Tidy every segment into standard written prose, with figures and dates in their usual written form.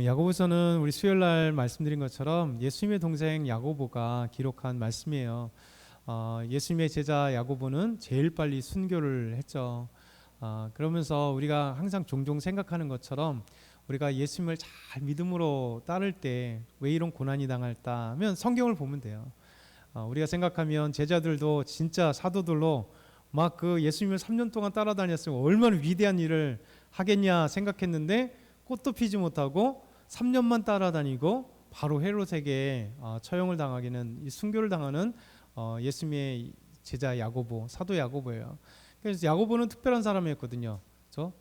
야고보서는 우리 수요일 날 말씀드린 것처럼 예수님의 동생 야고보가 기록한 말씀이에요. 예수님의 제자 야고보는 제일 빨리 순교를 했죠. 그러면서 우리가 항상 종종 생각하는 것처럼 우리가 예수님을 잘 믿음으로 따를 때 왜 이런 고난이 당할까 하면 성경을 보면 돼요. 우리가 생각하면 제자들도 진짜 사도들로 막 그 예수님을 3년 동안 따라다녔으면 얼마나 위대한 일을 하겠냐 생각했는데 꽃도 피지 못하고 3년만 따라다니고 바로 헤롯에게 처형을 당하기는 이 순교를 당하는 예수님의 제자 야고보, 사도 야고보예요. 그래서 야고보는 특별한 사람이었거든요.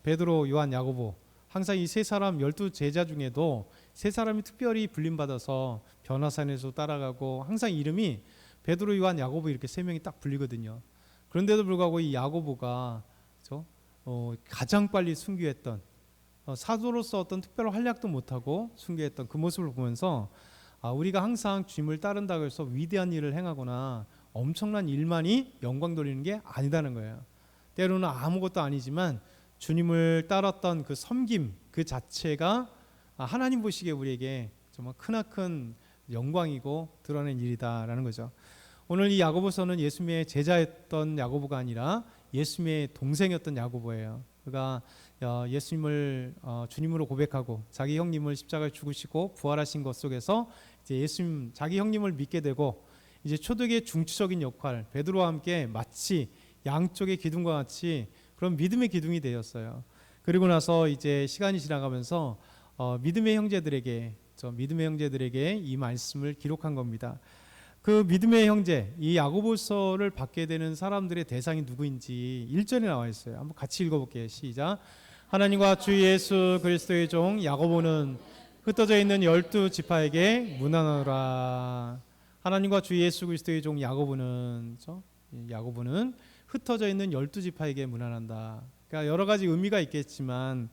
베드로, 요한, 야고보 항상 이 세 사람 12제자 중에도 세 사람이 특별히 불림받아서 변화산에서 따라가고 항상 이름이 베드로, 요한, 야고보 이렇게 세 명이 딱 불리거든요. 그런데도 불구하고 이 야고보가 가장 빨리 순교했던 사도로서 어떤 특별한 활약도 못하고 순교했던 그 모습을 보면서 우리가 항상 주님을 따른다고 해서 위대한 일을 행하거나 엄청난 일만이 영광 돌리는 게 아니다는 거예요. 때로는 아무것도 아니지만 주님을 따랐던 그 섬김 그 자체가 하나님 보시기에 우리에게 정말 크나큰 영광이고 드러낸 일이다라는 거죠. 오늘 이 야고보서는 예수님의 제자였던 야고보가 아니라 예수님의 동생이었던 야고보예요. 그가 예수님을 주님으로 고백하고 자기 형님을 십자가에 죽으시고 부활하신 것 속에서 이제 예수님 자기 형님을 믿게 되고 이제 초대교회의 중추적인 역할 베드로와 함께 마치 양쪽의 기둥과 같이 그런 믿음의 기둥이 되었어요. 그리고 나서 이제 시간이 지나가면서 믿음의 형제들에게 이 말씀을 기록한 겁니다. 그 믿음의 형제, 이 야고보서를 받게 되는 사람들의 대상이 누구인지 1절에 나와 있어요. 한번 같이 읽어볼게요. 시작. 하나님과 주 예수 그리스도의 종 야고보는 흩어져 있는 12지파에게 문안하노라. 하나님과 주 예수 그리스도의 종 야고보는 흩어져 있는 12지파에게 문안한다. 그러니까 여러 가지 의미가 있겠지만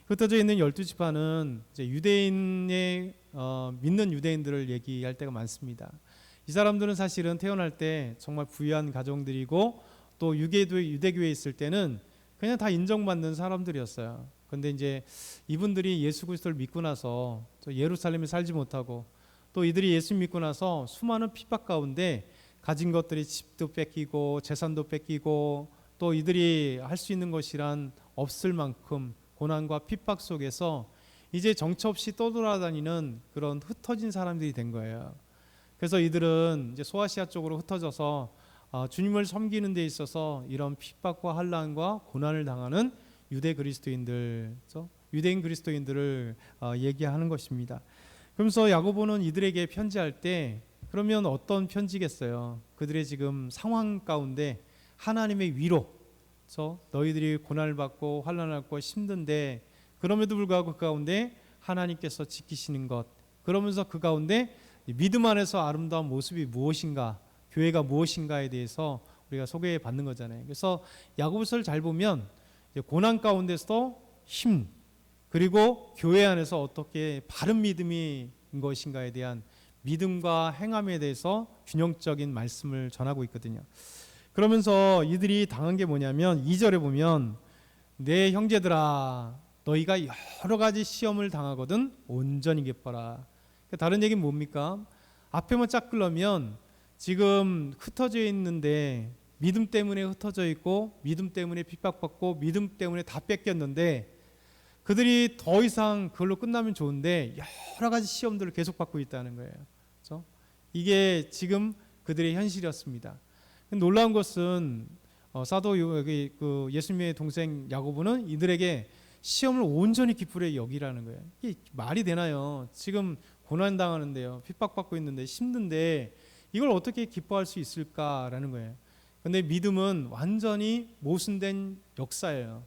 흩어져 있는 12지파는 이제 유대인의 믿는 유대인들을 얘기할 때가 많습니다. 이 사람들은 사실은 태어날 때 정말 부유한 가정들이고 또 유대교회에 있을 때는 그냥 다 인정받는 사람들이었어요. 그런데 이제 이분들이 예수 그리스도를 믿고 나서 예루살렘에 살지 못하고 또 이들이 예수 믿고 나서 수많은 핍박 가운데 가진 것들이 집도 뺏기고 재산도 뺏기고 또 이들이 할 수 있는 것이란 없을 만큼 고난과 핍박 속에서 이제 정처 없이 떠돌아다니는 그런 흩어진 사람들이 된 거예요. 그래서 이들은 이제 소아시아 쪽으로 흩어져서 주님을 섬기는 데 있어서 이런 핍박과 환난과 고난을 당하는 유대인 그리스도인들을 얘기하는 것입니다. 그러면서 야고보는 이들에게 편지할 때 그러면 어떤 편지겠어요? 그들의 지금 상황 가운데 하나님의 위로, 너희들이 고난을 받고 환난을 받고 힘든데 그럼에도 불구하고 그 가운데 하나님께서 지키시는 것, 그러면서 그 가운데 믿음 안에서 아름다운 모습이 무엇인가, 교회가 무엇인가에 대해서 우리가 소개받는 거잖아요. 그래서 야고보서를 잘 보면 고난 가운데서도 힘, 그리고 교회 안에서 어떻게 바른 믿음인 것인가에 대한 믿음과 행함에 대해서 균형적인 말씀을 전하고 있거든요. 그러면서 이들이 당한 게 뭐냐면 2절에 보면 내 형제들아 너희가 여러 가지 시험을 당하거든 온전히 기뻐라. 다른 얘기는 뭡니까? 앞에만 쫙 끌려면 지금 흩어져 있는데 믿음 때문에 흩어져 있고 믿음 때문에 핍박받고 믿음 때문에 다 뺏겼는데 그들이 더 이상 그걸로 끝나면 좋은데 여러 가지 시험들을 계속 받고 있다는 거예요. 그렇죠? 이게 지금 그들의 현실이었습니다. 놀라운 것은 사도 예수님의 동생 야고보는 이들에게 시험을 온전히 기쁘게 여기라는 거예요. 이게 말이 되나요? 지금 고난 당하는데요, 핍박받고 있는데 힘든데 이걸 어떻게 기뻐할 수 있을까라는 거예요. 그런데 믿음은 완전히 모순된 역사예요.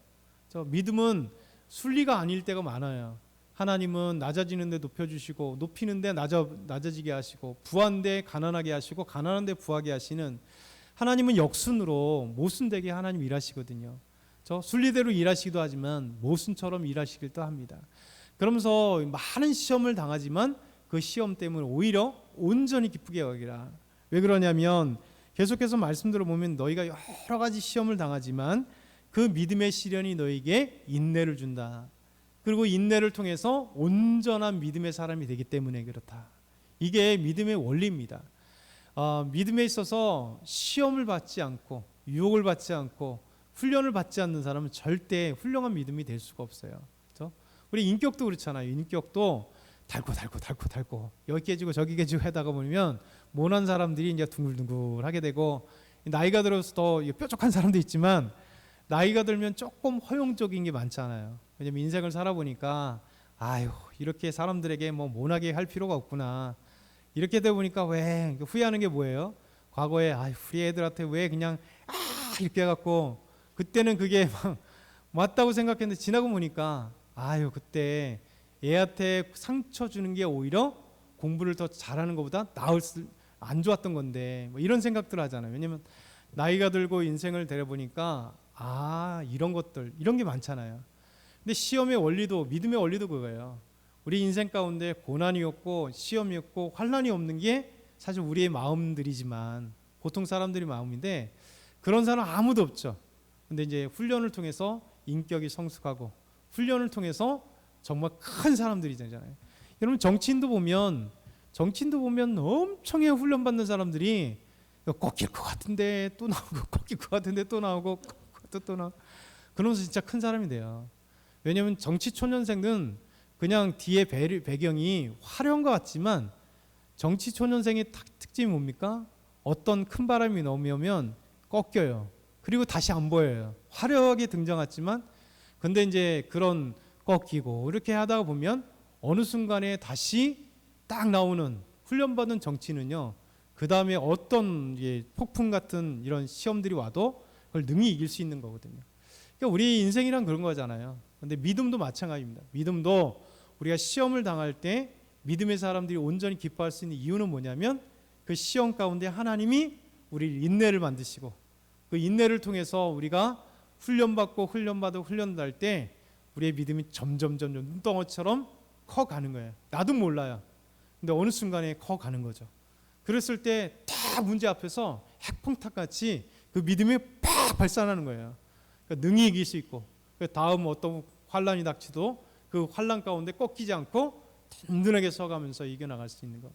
믿음은 순리가 아닐 때가 많아요. 하나님은 낮아지는데 높여주시고 높이는데 낮아지게 하시고 부한데 가난하게 하시고 가난한데 부하게 하시는 하나님은 역순으로 모순되게 하나님 일하시거든요. 순리대로 일하시기도 하지만 모순처럼 일하시기도 합니다. 그러면서 많은 시험을 당하지만 그 시험 때문에 오히려 온전히 기쁘게 여기라. 왜 그러냐면 계속해서 말씀 들어보면 너희가 여러 가지 시험을 당하지만 그 믿음의 시련이 너희에게 인내를 준다. 그리고 인내를 통해서 온전한 믿음의 사람이 되기 때문에 그렇다. 이게 믿음의 원리입니다. 믿음에 있어서 시험을 받지 않고 유혹을 받지 않고 훈련을 받지 않는 사람은 절대 훌륭한 믿음이 될 수가 없어요. 그렇죠? 우리 인격도 그렇잖아요. 인격도 달고 여기 깨지고 저기 깨지고 하다가 보면 모난 사람들이 이제 둥글둥글하게 되고, 나이가 들어서 더 뾰족한 사람도 있지만 나이가 들면 조금 허용적인 게 많잖아요. 왜냐면 인생을 살아보니까 아유, 이렇게 사람들에게 뭐 모나게 할 필요가 없구나. 이렇게 되다 보니까 왜 후회하는 게 뭐예요? 과거에 아유, 우리 애들한테 왜 그냥 이렇게 해갖고 그때는 그게 막 맞다고 생각했는데 지나고 보니까 아유, 그때 애한테 상처 주는 게 오히려 공부를 더 잘하는 것보다 안 좋았던 건데, 뭐 이런 생각들 하잖아요. 왜냐면 나이가 들고 인생을 데려보니까 이런 것들, 이런 게 많잖아요. 근데 시험의 원리도, 믿음의 원리도 그거예요. 우리 인생 가운데 고난이었고 시험이었고 환난이 없는 게 사실 우리의 마음들이지만, 보통 사람들이 마음인데 그런 사람 아무도 없죠. 근데 이제 훈련을 통해서 인격이 성숙하고 훈련을 통해서 정말 큰 사람들이 되잖아요. 여러분 정치인도 보면 엄청나게 훈련받는 사람들이 꺾일 것 같은데 또 나오고, 꺾일 것 같은데 또 나오고, 또 나오고, 그러면서 진짜 큰 사람이 돼요. 왜냐하면 정치 초년생은 그냥 뒤에 배경이 화려한 것 같지만 정치 초년생의 특징이 뭡니까? 어떤 큰 바람이 넘으면 꺾여요. 그리고 다시 안 보여요. 화려하게 등장했지만 근데 이제 그런 꺾이고 이렇게 하다가 보면 어느 순간에 다시 딱 나오는 훈련받은 정치는요, 그 다음에 어떤 폭풍 같은 이런 시험들이 와도 그걸 능히 이길 수 있는 거거든요. 그러니까 우리 인생이란 그런 거잖아요. 근데 믿음도 마찬가지입니다. 믿음도 우리가 시험을 당할 때 믿음의 사람들이 온전히 기뻐할 수 있는 이유는 뭐냐면, 그 시험 가운데 하나님이 우리 인내를 만드시고 그 인내를 통해서 우리가 훈련받을 때 우리의 믿음이 점점 눈덩어처럼 커가는 거예요. 나도 몰라요. 근데 어느 순간에 커가는 거죠. 그랬을 때 다 문제 앞에서 핵풍탑같이 그 믿음이 팍 발산하는 거예요. 그러니까 능히 이길 수 있고, 다음 어떤 환란이 닥치도 그 환란 가운데 꺾이지 않고 든든하게 서가면서 이겨나갈 수 있는 거.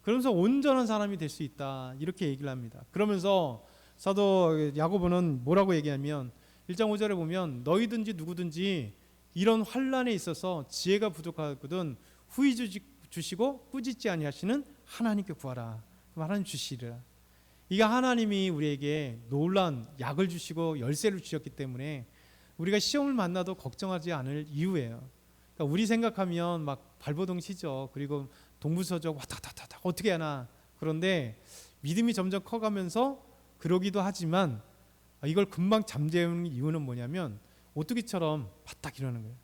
그러면서 온전한 사람이 될 수 있다, 이렇게 얘기를 합니다. 그러면서 사도 야고보는 뭐라고 얘기하면 1장 5절에 보면 너희든지 누구든지 이런 환란에 있어서 지혜가 부족하거든 후히 주시고 꾸짖지 아니하시는 하나님께 구하라. 그럼 하나님 주시리라. 이게 하나님이 우리에게 놀라운 약을 주시고 열쇠를 주셨기 때문에 우리가 시험을 만나도 걱정하지 않을 이유예요. 그러니까 우리 생각하면 막 발버둥 치죠. 그리고 동부서적 왔다다다다 어떻게 하나. 그런데 믿음이 점점 커가면서 그러기도 하지만 이걸 금방 잠재우는 이유는 뭐냐면 오뚜기처럼 바짝 일어나는 거예요.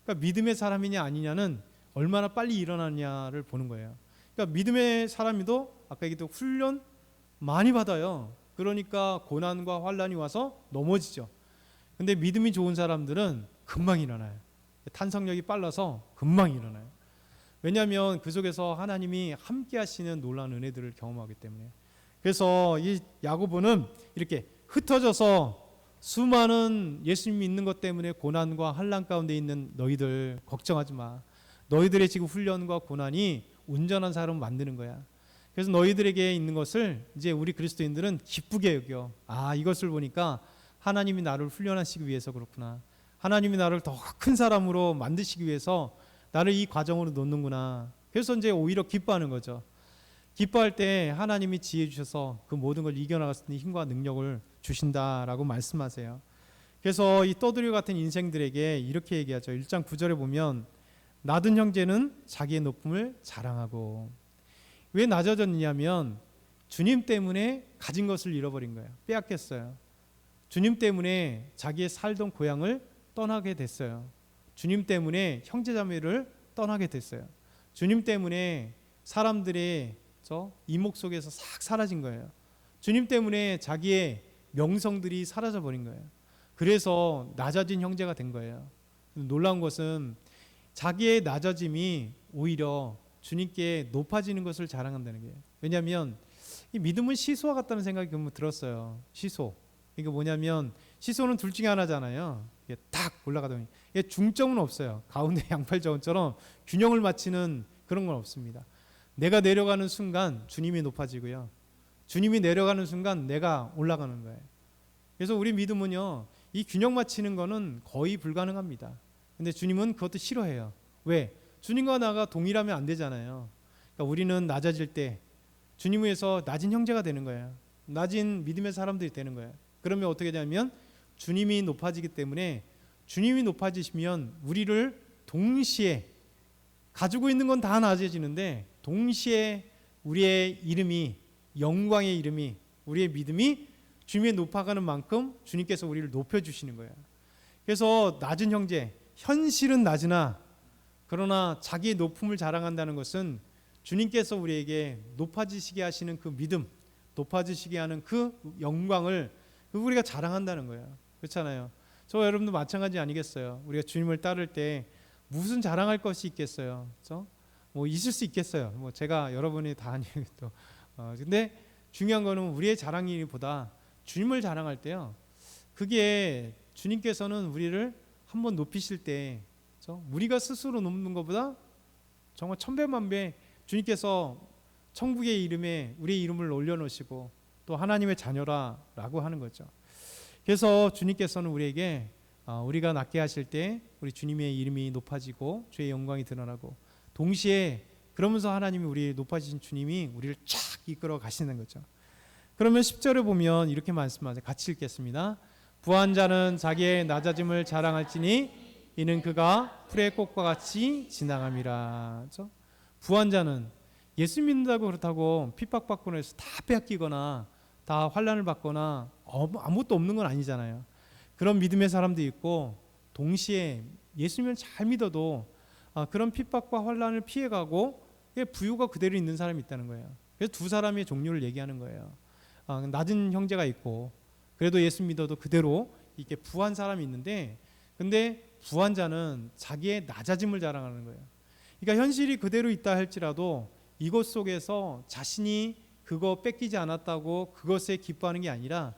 그러니까 믿음의 사람이냐 아니냐는 얼마나 빨리 일어나냐를 보는 거예요. 그러니까 믿음의 사람이도 아까 얘기했던 훈련 많이 받아요. 그러니까 고난과 환란이 와서 넘어지죠. 근데 믿음이 좋은 사람들은 금방 일어나요. 탄성력이 빨라서 금방 일어나요. 왜냐하면 그 속에서 하나님이 함께 하시는 놀라운 은혜들을 경험하기 때문에. 그래서 이 야고보는 이렇게 흩어져서 수많은 예수님 믿는 것 때문에 고난과 환난 가운데 있는 너희들 걱정하지 마. 너희들의 지금 훈련과 고난이 온전한 사람을 만드는 거야. 그래서 너희들에게 있는 것을 이제 우리 그리스도인들은 기쁘게 여겨. 이것을 보니까 하나님이 나를 훈련하시기 위해서 그렇구나. 하나님이 나를 더 큰 사람으로 만드시기 위해서 나를 이 과정으로 놓는구나. 그래서 이제 오히려 기뻐하는 거죠. 기뻐할 때 하나님이 지혜 주셔서 그 모든 걸 이겨나갈 수 있는 힘과 능력을 주신다라고 말씀하세요. 그래서 이 떠들이 같은 인생들에게 이렇게 얘기하죠. 1장 9절에 보면 낮은 형제는 자기의 높음을 자랑하고. 왜 낮아졌냐면 주님 때문에 가진 것을 잃어버린 거예요. 빼앗겼어요. 주님 때문에 자기의 살던 고향을 떠나게 됐어요. 주님 때문에 형제자매를 떠나게 됐어요. 주님 때문에 사람들의 이목 속에서 싹 사라진 거예요. 주님 때문에 자기의 명성들이 사라져 버린 거예요. 그래서 낮아진 형제가 된 거예요. 놀라운 것은 자기의 낮아짐이 오히려 주님께 높아지는 것을 자랑한다는 거예요. 왜냐하면 이 믿음은 시소와 같다는 생각이 들었어요. 시소. 이게 뭐냐면 시소는 둘 중에 하나잖아요. 이게 딱 올라가더니 이게 중점은 없어요. 가운데 양팔자원처럼 균형을 맞추는 그런 건 없습니다. 내가 내려가는 순간 주님이 높아지고요. 주님이 내려가는 순간 내가 올라가는 거예요. 그래서 우리 믿음은요, 이 균형 맞추는 거는 거의 불가능합니다. 근데 주님은 그것도 싫어해요. 왜? 주님과 나가 동일하면 안 되잖아요. 그러니까 우리는 낮아질 때 주님 위해서 낮은 형제가 되는 거예요. 낮은 믿음의 사람들이 되는 거예요. 그러면 어떻게 되냐면 주님이 높아지기 때문에, 주님이 높아지시면 우리를 동시에 가지고 있는 건 다 낮아지는데 동시에 우리의 이름이, 영광의 이름이, 우리의 믿음이 주님의 높아가는 만큼 주님께서 우리를 높여주시는 거예요. 그래서 낮은 형제, 현실은 낮으나 그러나 자기의 높음을 자랑한다는 것은 주님께서 우리에게 높아지시게 하시는 그 믿음, 높아지시게 하는 그 영광을 우리가 자랑한다는 거예요. 그렇잖아요. 저 여러분도 마찬가지 아니겠어요? 우리가 주님을 따를 때 무슨 자랑할 것이 있겠어요? 그렇죠? 뭐 있을 수 있겠어요. 뭐 제가 여러분이 다 아니겠죠. 근데 중요한 거는 우리의 자랑이보다 주님을 자랑할 때요, 그게 주님께서는 우리를 한번 높이실 때, 그렇죠? 우리가 스스로 높는 것보다 정말 천배만배 주님께서 천국의 이름에 우리의 이름을 올려놓으시고 또 하나님의 자녀라라고 하는 거죠. 그래서 주님께서는 우리에게 우리가 낫게 하실 때 우리 주님의 이름이 높아지고 주의 영광이 드러나고, 동시에 그러면서 하나님이 우리 높아지신 주님이 우리를 쫙 이끌어 가시는 거죠. 그러면 10절에 보면 이렇게 말씀하세요. 같이 읽겠습니다. 부한 자는 자기의 낮아짐을 자랑할지니 이는 그가 풀의 꽃과 같이 지나감이라. 그렇죠? 부한 자는 예수 믿는다고 그렇다고 핍박받고 해서 다 빼앗기거나 다 환난을 받거나 아무것도 없는 건 아니잖아요. 그런 믿음의 사람도 있고, 동시에 예수님을 잘 믿어도 그런 핍박과 환난을 피해가고 부유가 그대로 있는 사람이 있다는 거예요. 그래서 두 사람의 종류를 얘기하는 거예요. 낮은 형제가 있고 그래도 예수 믿어도 그대로 이렇게 부한 사람이 있는데, 근데 부한 자는 자기의 낮아짐을 자랑하는 거예요. 그러니까 현실이 그대로 있다 할지라도 이것 속에서 자신이 그거 뺏기지 않았다고 그것에 기뻐하는 게 아니라,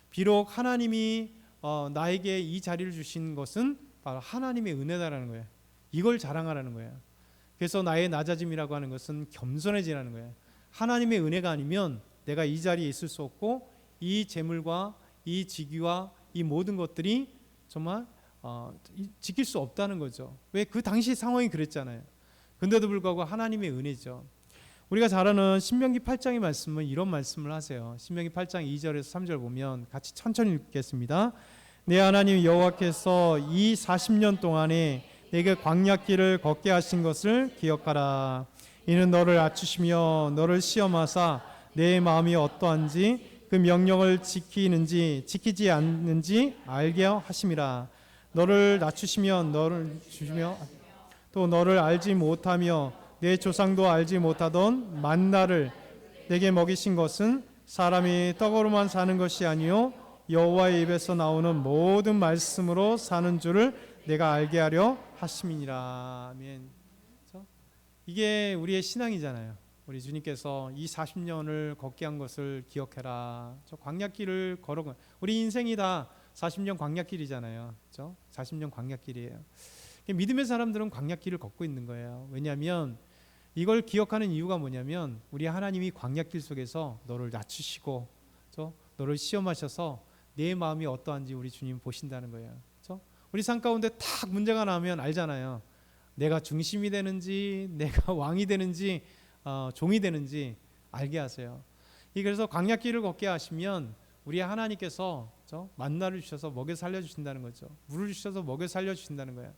비록 하나님이 나에게 이 자리를 주신 것은 바로 하나님의 은혜다라는 거예요. 이걸 자랑하라는 거예요. 그래서 나의 낮아짐이라고 하는 것은 겸손해지라는 거예요. 하나님의 은혜가 아니면 내가 이 자리에 있을 수 없고, 이 재물과 이 직위와 이 모든 것들이 정말 지킬 수 없다는 거죠. 왜? 그 당시 상황이 그랬잖아요. 근데도 불구하고 하나님의 은혜죠. 우리가 잘 아는 신명기 8장의 말씀은 이런 말씀을 하세요. 신명기 8장 2절에서 3절 보면 같이 천천히 읽겠습니다. 내 하나님 여호와께서 이 40년 동안에 내게 광야길을 걷게 하신 것을 기억하라. 이는 너를 낮추시며 너를 시험하사 내 마음이 어떠한지 그 명령을 지키는지 지키지 않는지 알게 하심이라. 너를 낮추시며 너를 주시며 또 너를 알지 못하며 내 조상도 알지 못하던 만나를 내게 먹이신 것은 사람이 떡으로만 사는 것이 아니요 여호와의 입에서 나오는 모든 말씀으로 사는 줄을 내가 알게 하려 하심이니라. 아멘. 이게 우리의 신앙이잖아요. 우리 주님께서 이 40년을 걷게 한 것을 기억해라. 저 광야길을 걸어가. 우리 인생이 다 40년 광야길이잖아요. 그렇죠? 40년 광야길이에요. 믿음의 사람들은 광야길을 걷고 있는 거예요. 왜냐하면 이걸 기억하는 이유가 뭐냐면, 우리 하나님이 광야길 속에서 너를 낮추시고 너를 시험하셔서 내 마음이 어떠한지 우리 주님 보신다는 거예요. 그렇죠? 우리 삶 가운데 딱 문제가 나면 알잖아요. 내가 중심이 되는지 내가 왕이 되는지 종이 되는지 알게 하세요. 그래서 광야길을 걷게 하시면 우리 하나님께서 만나를 주셔서 먹여 살려주신다는 거죠. 물을 주셔서 먹여 살려주신다는 거예요.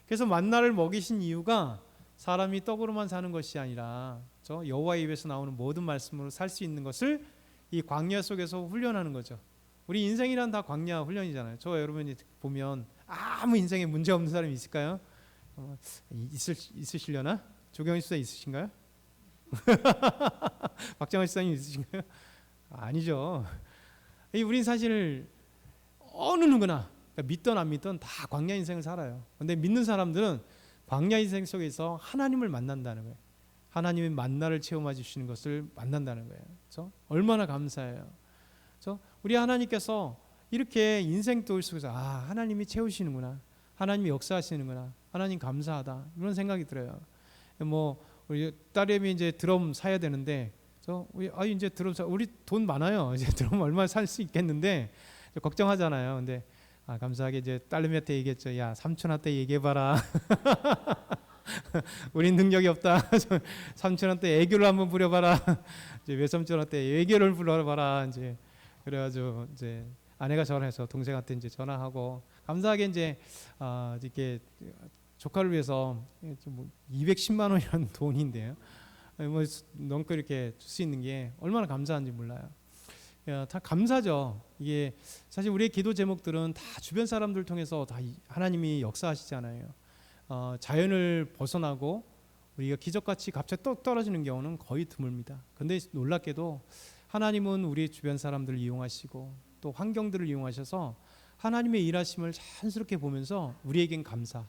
그래서 만나를 먹이신 이유가 사람이 떡으로만 사는 것이 아니라 여호와의 입에서 나오는 모든 말씀으로 살 수 있는 것을 이 광야 속에서 훈련하는 거죠. 우리 인생이란 다 광야 훈련이잖아요. 여러분이 보면 아무 인생에 문제 없는 사람이 있을까요? 있으시려나? 조경희 수사 있으신가요? 박정환 수사님 있으신가요? 아니죠. 우린 사실 어느 누구나 믿던 안 믿던 다 광야 인생을 살아요. 근데 믿는 사람들은 광야 인생 속에서 하나님을 만난다는 거예요. 하나님의 만나를 체험해 주시는 것을 만난다는 거예요. 그렇죠? 얼마나 감사해요. 그렇죠? 우리 하나님께서 이렇게 인생 도 속에서 하나님이 채우시는구나, 하나님이 역사하시는구나, 하나님 감사하다, 이런 생각이 들어요. 뭐 우리 딸내미 이제 드럼 사야 되는데 이제 드럼 우리 돈 많아요. 이제 드럼 얼마 살 수 있겠는데 걱정하잖아요. 근데 감사하게 이제 딸내미한테 얘기했죠. 야, 삼촌한테 얘기해봐라. 우린 능력이 없다. 삼촌한테 애교를 한번 부려봐라. 이제 외삼촌한테 애교를 불러봐라. 이제 그래가지고 이제 아내가 전화해서 동생한테 이제 전화하고, 감사하게 이제 이렇게 조카를 위해서 뭐 210만 원이라는 돈인데요. 뭐 넘고 이렇게 줄 수 있는 게 얼마나 감사한지 몰라요. 다 감사죠. 이게 사실 우리의 기도 제목들은 다 주변 사람들 통해서 다 하나님이 역사하시잖아요. 자연을 벗어나고 우리가 기적같이 갑자기 또 떨어지는 경우는 거의 드뭅니다. 그런데 놀랍게도 하나님은 우리 주변 사람들을 이용하시고 또 환경들을 이용하셔서 하나님의 일하심을 자연스럽게 보면서 우리에겐 감사.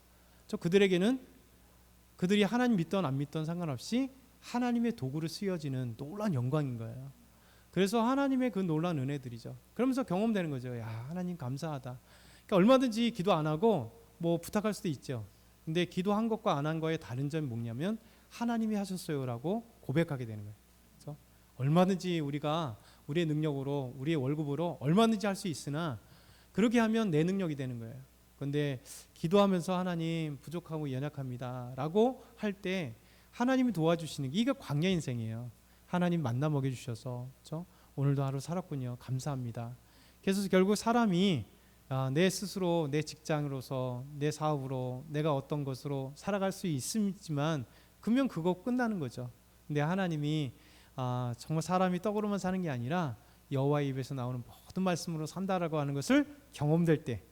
그들에게는 그들이 하나님 믿던 안 믿던 상관없이 하나님의 도구로 쓰여지는 놀라운 영광인 거예요. 그래서 하나님의 그 놀라운 은혜들이죠. 그러면서 경험되는 거죠. 야, 하나님 감사하다. 그러니까 얼마든지 기도 안 하고 뭐 부탁할 수도 있죠. 근데 기도한 것과 안 한 거의 다른 점이 뭐냐면 하나님이 하셨어요라고 고백하게 되는 거예요. 그래서 얼마든지 우리가 우리의 능력으로, 우리의 월급으로 얼마든지 할 수 있으나 그렇게 하면 내 능력이 되는 거예요. 그런데 기도하면서 하나님 부족하고 연약합니다라고 할 때 하나님이 도와주시는 게, 이게 광야 인생이에요. 하나님 만나 먹여주셔서 그렇죠? 오늘도 하루 살았군요. 감사합니다. 그래서 결국 사람이 내 스스로, 내 직장으로서, 내 사업으로, 내가 어떤 것으로 살아갈 수 있지만 그러면 그거 끝나는 거죠. 근데 하나님이 정말 사람이 떡으로만 사는 게 아니라 여호와의 입에서 나오는 모든 말씀으로 산다라고 하는 것을 경험될 때,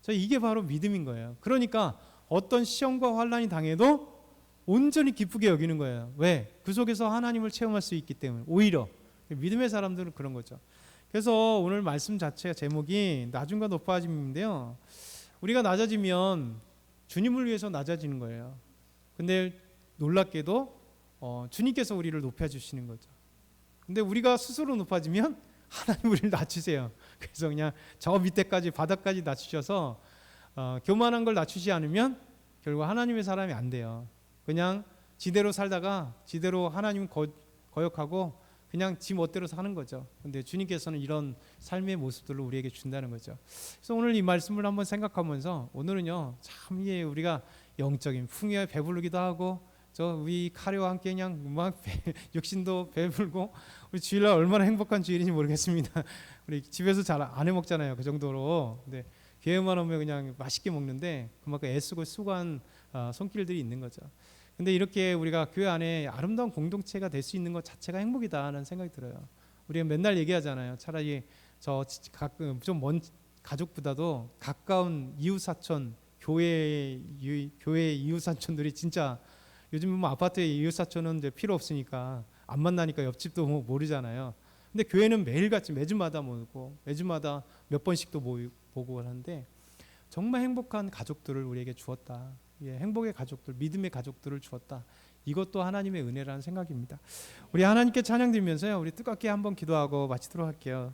이게 바로 믿음인 거예요. 그러니까 어떤 시험과 환난이 당해도 온전히 기쁘게 여기는 거예요. 왜? 그 속에서 하나님을 체험할 수 있기 때문에. 오히려 믿음의 사람들은 그런 거죠. 그래서 오늘 말씀 자체가 제목이 낮음과 높아짐인데요, 우리가 낮아지면 주님을 위해서 낮아지는 거예요. 근데 놀랍게도 주님께서 우리를 높여주시는 거죠. 근데 우리가 스스로 높아지면 하나님 우리를 낮추세요. 그래서 그냥 저 밑에까지, 바닥까지 낮추셔서 교만한 걸 낮추지 않으면 결국 하나님의 사람이 안 돼요. 그냥 지대로 살다가 지대로 하나님 거역하고 그냥 지 멋대로 사는 거죠. 근데 주님께서는 이런 삶의 모습들을 우리에게 준다는 거죠. 그래서 오늘 이 말씀을 한번 생각하면서, 오늘은요 참 우리가 영적인 풍요에 배부르기도 하고, 우리 카레와 함께 그냥 막 육신도 배불고, 우리 주일날 얼마나 행복한 주일인지 모르겠습니다. 우리 집에서 잘 안 해 먹잖아요, 그 정도로. 근데 교회만 오면 그냥 맛있게 먹는데 그만큼 애쓰고 수고한 손길들이 있는 거죠. 근데 이렇게 우리가 교회 안에 아름다운 공동체가 될 수 있는 것 자체가 행복이다라는 생각이 들어요. 우리가 맨날 얘기하잖아요. 차라리 좀 먼 가족보다도 가까운 이웃 사촌, 교회 이웃 사촌들이 진짜, 요즘 뭐 아파트에 이웃 사촌은 이제 필요 없으니까 안 만나니까 옆집도 뭐 모르잖아요. 근데 교회는 매일같이 매주마다 모이고 매주마다 몇 번씩도 보고 하는데 정말 행복한 가족들을 우리에게 주었다. 행복의 가족들, 믿음의 가족들을 주었다. 이것도 하나님의 은혜라는 생각입니다. 우리 하나님께 찬양 드리면서요, 우리 뜨겁게 한번 기도하고 마치도록 할게요.